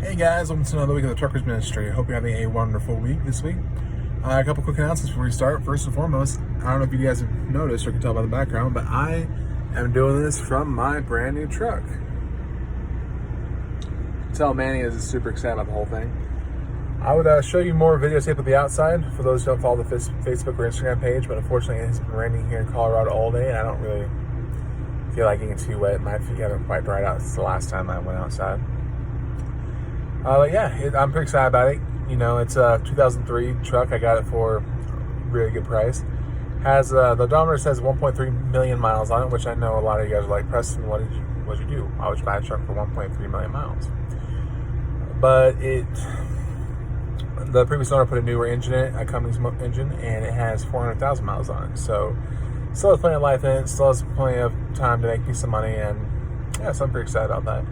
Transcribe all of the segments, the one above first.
Hey guys, welcome to another week of the Truckers Ministry. Hope you're having a wonderful week this week. A couple quick announcements before we start. First and foremost, I don't know if you guys have noticed or can tell by the background, but I am doing this from my brand new truck. Tell Manny is super excited about the whole thing. I would show you more videotape of the outside for those who don't follow the Facebook or Instagram page, but unfortunately it has been raining here in Colorado all day, and I don't really feel like getting too wet. My feet haven't quite dried out since the last time I went outside. But yeah, I'm pretty excited about it. You know, it's a 2003 truck. I got it for a really good price. Has the odometer says 1.3 million miles on it, which I know a lot of you guys are like, Preston, what did you do? Why would you buy a truck for 1.3 million miles? But the previous owner put a newer engine in it, a Cummins engine, and it has 400,000 miles on it. So still has plenty of life in it. Still has plenty of time to make me some money, and yeah, so I'm pretty excited about that.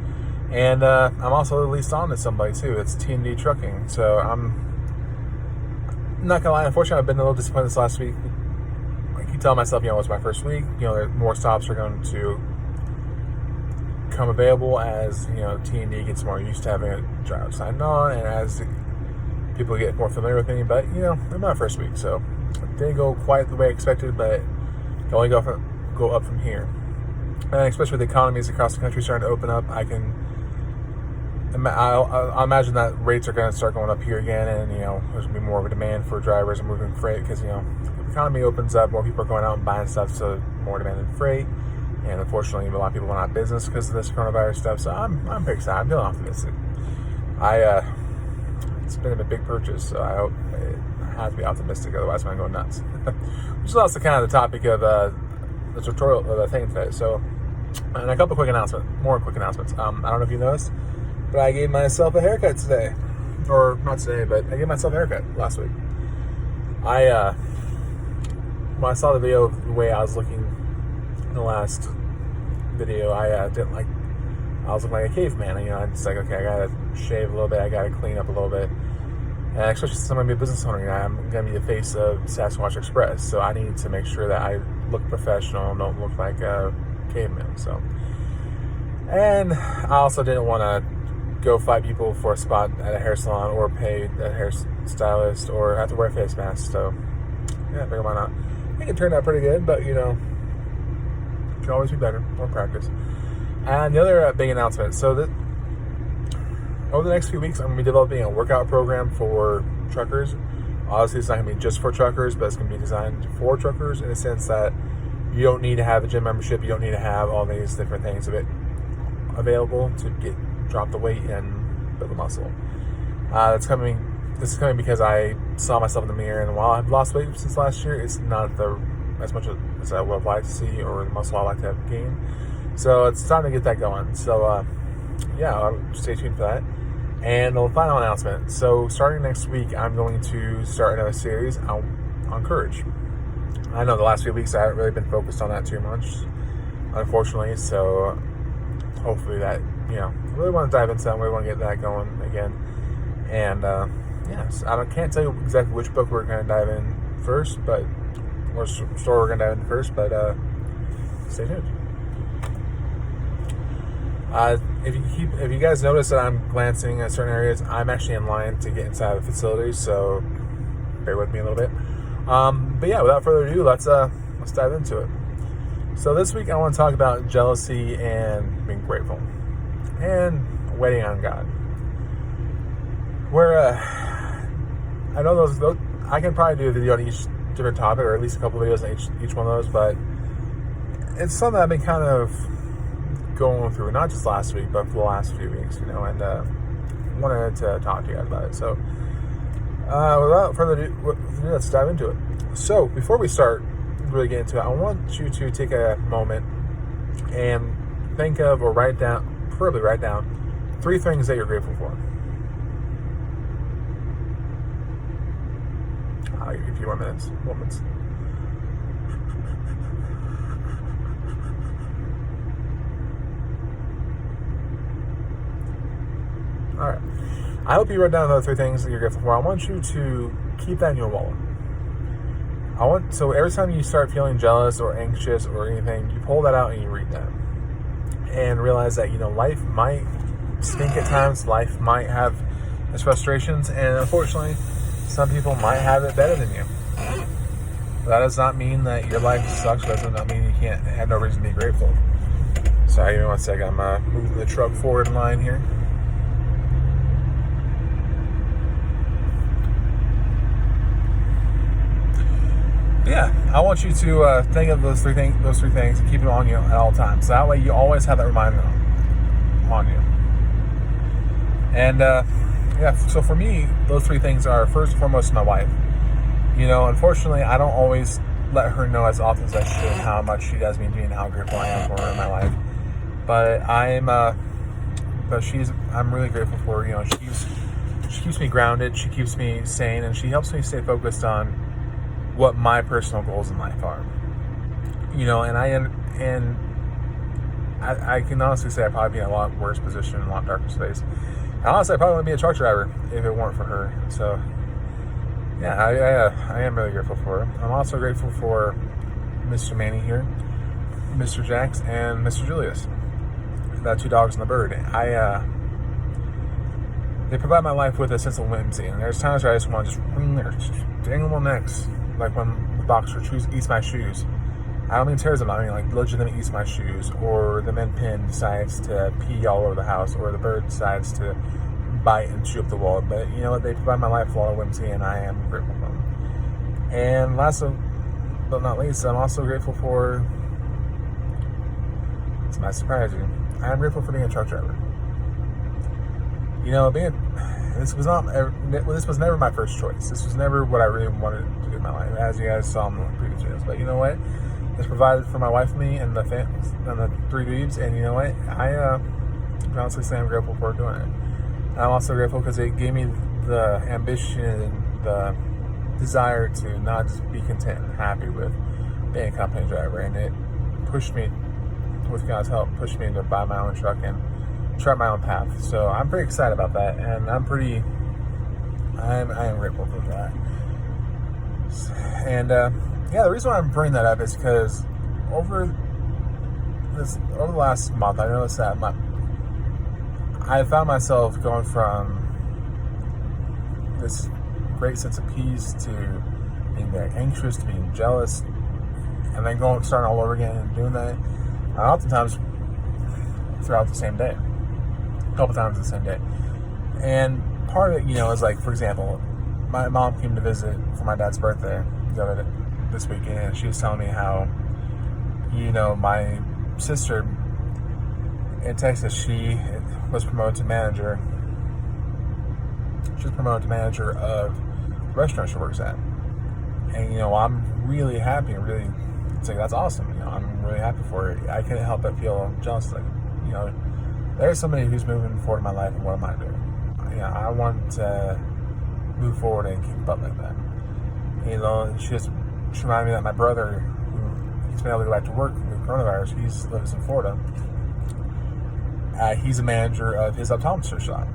And I'm also leased on to somebody too. It's T&D Trucking. So I'm not gonna lie, unfortunately I've been a little disappointed this last week. I keep telling myself, it's my first week, more stops are going to come available as, T&D gets more used to having a driver signed on, and as people get more familiar with me. But, I'm my first week, so it didn't go quite the way I expected, but it can only go up from here. And especially with the economies across the country starting to open up, I'll imagine that rates are going to start going up here again, and there's going to be more of a demand for drivers and moving freight because if the economy opens up, more people are going out and buying stuff, so more demand in freight. And unfortunately, a lot of people went out of business because of this coronavirus stuff. So I'm pretty excited. I'm feeling optimistic. It's been a big purchase, so I hope I have to be optimistic. Otherwise, I'm going to go nuts. Which is also kind of the topic of the tutorial of the thing today. So, and a couple more quick announcements. I don't know if you noticed, but I gave myself a haircut today. Or not today, but I gave myself a haircut last week. When I saw the video of the way I was looking in the last video, I didn't like, I was looking like a caveman. I'm just like, okay, I gotta shave a little bit, I gotta clean up a little bit. And especially since I'm gonna be a business owner, I'm gonna be the face of Sasquatch Express, so I need to make sure that I look professional and don't look like a caveman. So, and I also didn't want to go fight people for a spot at a hair salon or pay a hairstylist or have to wear a face mask. So yeah, I figured why not. I think it turned out pretty good, but can always be better, more practice. And the other big announcement, so that over the next few weeks I'm going to be developing a workout program for truckers. Obviously it's not going to be just for truckers, but it's going to be designed for truckers in the sense that you don't need to have a gym membership, you don't need to have all these different things of it available to drop the weight and build the muscle. This is coming because I saw myself in the mirror, and while I've lost weight since last year, it's not as much as I would like to see, or the muscle I like to have gained. So it's time to get that going. So stay tuned for that. And the final announcement. So starting next week, I'm going to start another series on courage. I know the last few weeks I haven't really been focused on that too much, unfortunately. So hopefully that, I really want to dive into that. I really want to get that going again. And so I can't tell you exactly which book we're going to dive in first, or story we're going to dive in first, but stay tuned. If you guys notice that I'm glancing at certain areas, I'm actually in line to get inside the facility, so bear with me a little bit. But yeah, without further ado, let's dive into it. So this week I want to talk about jealousy and being grateful, and waiting on God. Where I know those I can probably do a video on each different topic, or at least a couple videos on each one of those, but it's something I've been kind of going through, not just last week, but for the last few weeks, and wanted to talk to you guys about it. So without further ado, let's dive into it. So before we start really get into it, I want you to take a moment and think of, or preferably write down 3 things that you're grateful for. I'll give you a few more moments. All right. I hope you wrote down those 3 things that you're grateful for. I want you to keep that in your wallet. So every time you start feeling jealous or anxious or anything, you pull that out and you read that. And realize that, life might think at times life might have its frustrations, and unfortunately, some people might have it better than you. That does not mean that your life sucks. That does not mean you can't have no reason to be grateful. Sorry, give me 1 second. I'm moving the truck forward in line here. Yeah, I want you to think of those three things, and keep them on you at all times. So that way, you always have that reminder on you. And yeah, so for me, those three things are first and foremost my wife. Unfortunately, I don't always let her know as often as I should how much she does mean to me and how grateful I am for her in my life. But I'm really grateful for her. She keeps me grounded, she keeps me sane, and she helps me stay focused on what my personal goals in life are. And I can honestly say I'd probably be in a lot worse position, in a lot darker space. And honestly, I probably wouldn't be a truck driver if it weren't for her. So yeah, I am really grateful for her. I'm also grateful for Mr. Manny here, Mr. Jax, and Mr. Julius. That two dogs and the bird. They provide my life with a sense of whimsy, and there's times where I just want to just wring their dang little necks, like when the boxer eats my shoes. I don't mean tears them, I mean like legitimately eats my shoes, or the min pin decides to pee all over the house, or the bird decides to bite and chew up the wall. But you know what? They provide my life with a lot of whimsy, and I am grateful for them. And last but not least, I'm also grateful for, this might surprise you, I am grateful for being a truck driver. This was never my first choice. This was never what I really wanted to do in my life, as you guys saw in the previous videos. But you know what? It's provided for my wife and me and the three dudes. And you know what? I honestly say I'm grateful for doing it. I'm also grateful because it gave me the ambition and the desire to not just be content and happy with being a company driver. And it pushed me, with God's help, pushed me to buy my own truck and chart my own path. So I'm pretty excited about that, and I am grateful for that. And yeah, the reason why I'm bringing that up is because over the last month, I noticed that I found myself going from this great sense of peace to being very anxious, to being jealous, and then starting all over again and doing that. And oftentimes throughout the same day, a couple times the same day. And part of it, is like, for example, my mom came to visit for my dad's birthday this weekend, and she was telling me how, my sister in Texas, she was promoted to manager. She's promoted to manager of the restaurant she works at. And, I'm really happy and really, it's like, that's awesome. I'm really happy for her. I couldn't help but feel jealous. Like, there's somebody who's moving forward in my life, and what am I doing? I want to move forward and keep up like that. She reminded me that my brother, he's been able to go back to work with coronavirus. He lives in Florida. He's a manager of his plastic shop.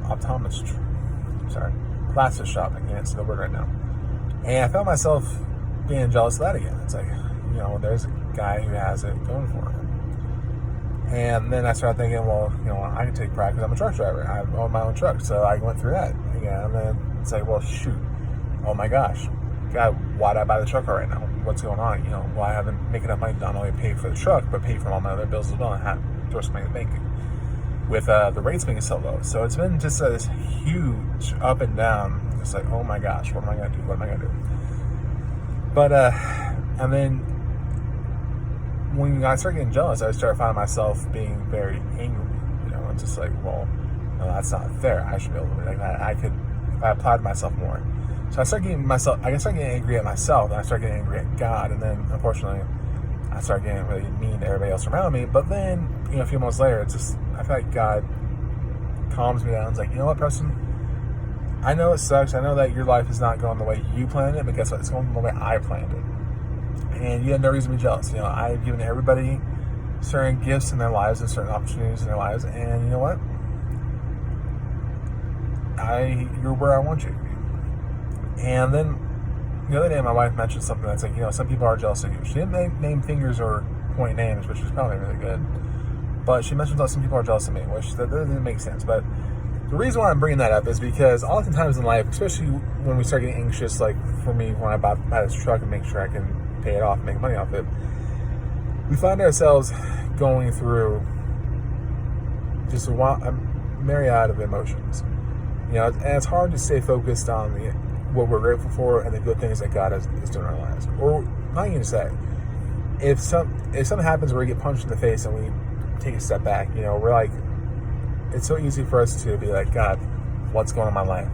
I can't say the word right now. And I found myself being jealous of that again. It's like, there's a guy who has it going for him. And then I started thinking, well, I can take pride because I'm a truck driver. I own my own truck. So I went through that again. And then it's like, well, shoot. Oh my gosh. God, why did I buy the truck right now? What's going on? Well, I haven't making enough money to not only pay for the truck, but pay for all my other bills as well, and have to throw some money in the bank with the rates being so low. So it's been just this huge up and down. It's like, oh my gosh, what am I going to do? What am I going to do? But, and then when I started getting jealous, I started finding myself being very angry. It's just like, well, no, that's not fair. I should be able to do like that. If I applied myself more. So I started getting angry at myself, and I started getting angry at God, and then, unfortunately, I started getting really mean to everybody else around me. But then, a few months later, I feel like God calms me down. It's like, you know what, Preston? I know it sucks. I know that your life is not going the way you planned it, but guess what? It's going the way I planned it. And you have no reason to be jealous. I've given everybody certain gifts in their lives and certain opportunities in their lives, and you know what? You're where I want you to be. And then the other day, my wife mentioned something that's like, some people are jealous of you. She didn't name fingers or point names, which is probably really good. But she mentioned that some people are jealous of me, which that doesn't make sense. But the reason why I'm bringing that up is because oftentimes in life, especially when we start getting anxious, like for me, when I buy this truck and make sure I can pay it off and make money off it, we find ourselves going through just a myriad of emotions. And it's hard to stay focused on what we're grateful for and the good things that God is doing in our lives. Or, not even to say, if something happens where we get punched in the face and we take a step back, we're like, it's so easy for us to be like, God, what's going on in my life?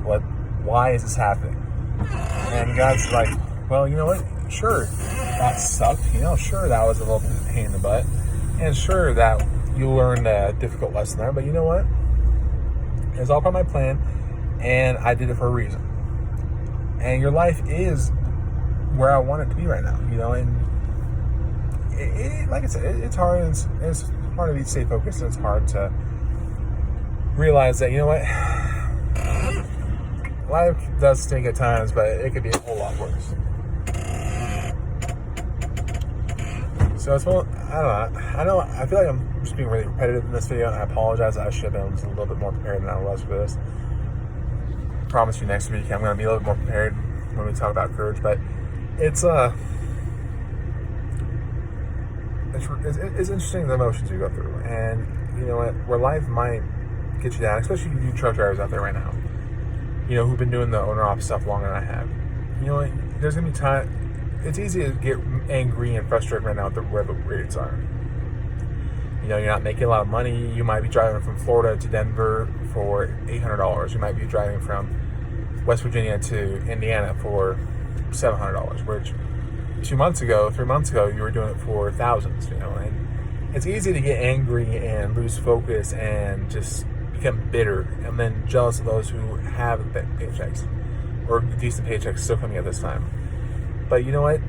Why is this happening? And God's like, well, you know what? Sure, that sucked. Sure, that was a little bit of a pain in the butt. And sure, that you learned a difficult lesson there. But you know what? It's all part of my plan, and I did it for a reason. And your life is where I want it to be right now, and like I said, it's hard, and it's hard to stay focused, and it's hard to realize that, life does stink at times, but it could be a whole lot worse. So it's, I feel like I'm just being really repetitive in this video, and I apologize. I should have been a little bit more prepared than I was for this. I promise you next week I'm going to be a little bit more prepared when we talk about courage, but it's interesting the emotions you go through, and you know what, where life might get you down, especially you truck drivers out there right now, who've been doing the owner-op stuff longer than I have. There's gonna be time. It's easy to get angry and frustrated right now with where the rates are. You're not making a lot of money. You might be driving from Florida to Denver for $800. You might be driving from West Virginia to Indiana for $700, which 3 months ago, you were doing it for thousands, and it's easy to get angry and lose focus and just become bitter and then jealous of those who have paychecks or decent paychecks still coming at this time. But you know what?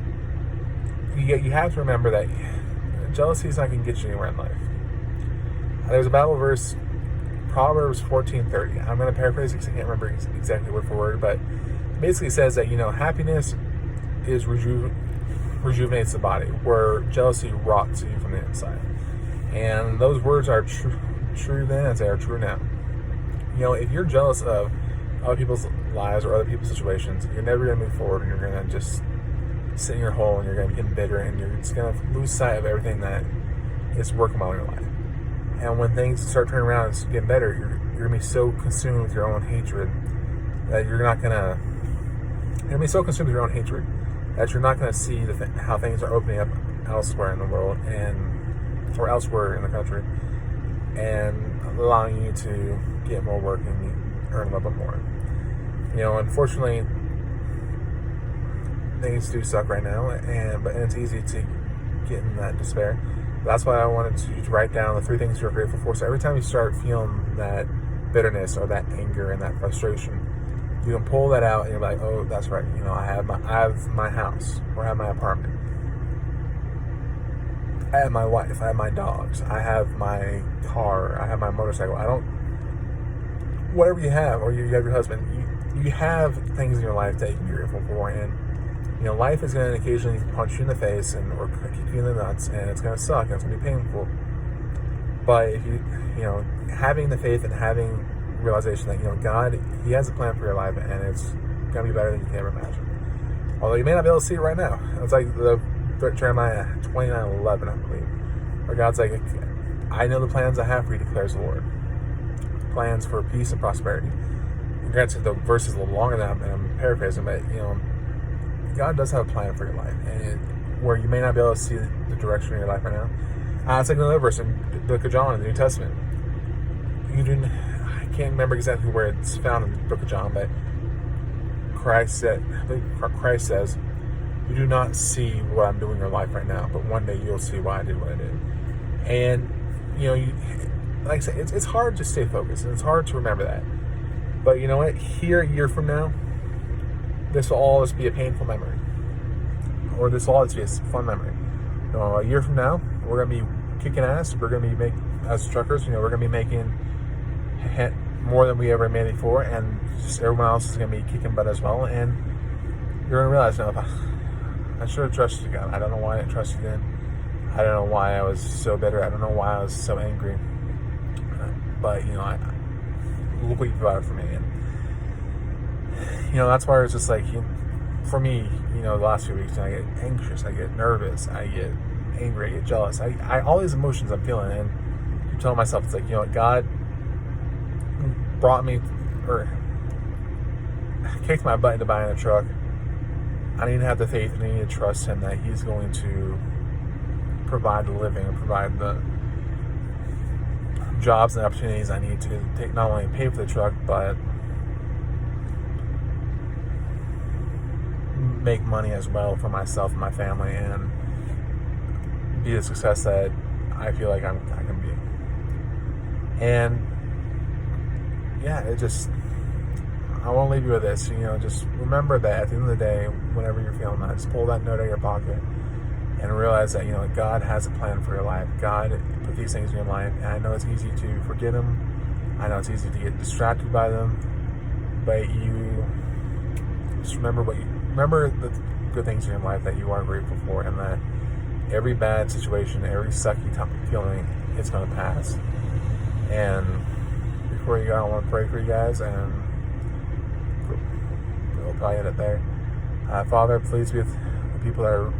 You have to remember that jealousy is not going to get you anywhere in life. There's a Bible verse, Proverbs 14:30. I'm going to paraphrase it because I can't remember exactly word for word, but it basically says that, happiness is rejuvenates the body, where jealousy rots you from the inside. And those words are true then as they are true now. If you're jealous of other people's lives or other people's situations, you're never going to move forward, and you're going to just sit in your hole, and you're going to become bitter, and you're just going to lose sight of everything that is working well in your life. And when things start turning around and getting better, you're going to be so consumed with your own hatred that you're not going to be so consumed with your own hatred that you're not going to see how things are opening up elsewhere in the world or elsewhere in the country, and allowing you to get more work and earn a little bit more. Unfortunately, things do suck right now, and it's easy to get in that despair. That's why I wanted to write down the 3 things you're grateful for. So every time you start feeling that bitterness or that anger and that frustration, you can pull that out and you're like, oh, that's right. I have my house, or I have my apartment. I have my wife. I have my dogs. I have my car. I have my motorcycle. Whatever you have, or you have your husband, you have things in your life that you can be grateful for. And, life is going to occasionally punch you in the face or kick you in the nuts, and it's going to suck, and it's going to be painful. But if having the faith and having realization that, God, He has a plan for your life, and it's going to be better than you can ever imagine. Although you may not be able to see it right now. It's like the Jeremiah 29:11, I believe, where God's like, I know the plans I have for you, declares the Lord. Plans for peace and prosperity. Granted, the verse is a little longer than that, and I'm paraphrasing, but, God does have a plan for your life, and where you may not be able to see the direction of your life right now. It's like another verse in the book of John in the New Testament. I can't remember exactly where it's found in the book of John, but Christ says, you do not see what I'm doing in your life right now, but one day you'll see why I did what I did. And, like I said, it's hard to stay focused, and it's hard to remember that. But you know what? Here, a year from now, this will all just be a painful memory. Or this will all just be a fun memory. A year from now, we're going to be kicking ass. We're going to be as truckers, we're going to be making more than we ever made before, and just everyone else is going to be kicking butt as well. And you're going to realize, I should have trusted God. I don't know why I didn't trust you then. I don't know why I was so bitter. I don't know why I was so angry. But, look what you provided for me. And, that's why it's just like, for me, the last few weeks, I get anxious, I get nervous, I get angry, I get jealous. I all these emotions I'm feeling, and I'm telling myself, it's like, God brought me, or kicked my butt into buying a truck. I need to have the faith and I need to trust Him that He's going to provide the living and provide the jobs and opportunities I need to take, not only pay for the truck, but make money as well for myself and my family, and be the success that I feel like I can be. And I won't leave you with this. Just remember that at the end of the day, whenever you're feeling that, just pull that note out of your pocket and realize that God has a plan for your life. God put these things in your life, and I know it's easy to forget them. I know it's easy to get distracted by them, but you just remember the good things in your life that you are grateful for, and that every bad situation, every sucky feeling, it's going to pass. And before you go, I want to pray for you guys, and we'll probably end it there. Father, please be with the people that are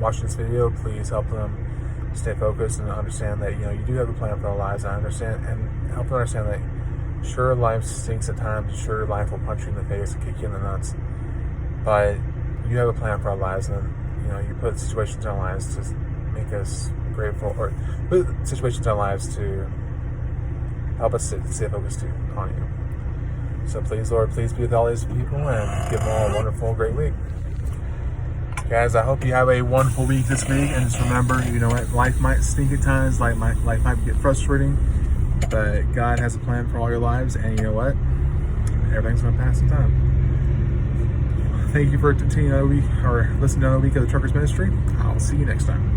watching this video. Please help them stay focused and understand that you do have a plan for their lives. I understand, and help them understand that sure, life stinks at times. Sure, life will punch you in the face and kick you in the nuts. But you have a plan for our lives, and you put situations in our lives to make us grateful, or put situations in our lives to help us stay focused on you. So please, Lord, please be with all these people and give them all a wonderful, great week. Guys, I hope you have a wonderful week this week, and just remember, what, life might stink at times, life might get frustrating, but God has a plan for all your lives, and you know what? Everything's going to pass in time. Thank you for tuning in another week, or listening to another week of the Truckers Ministry. I'll see you next time.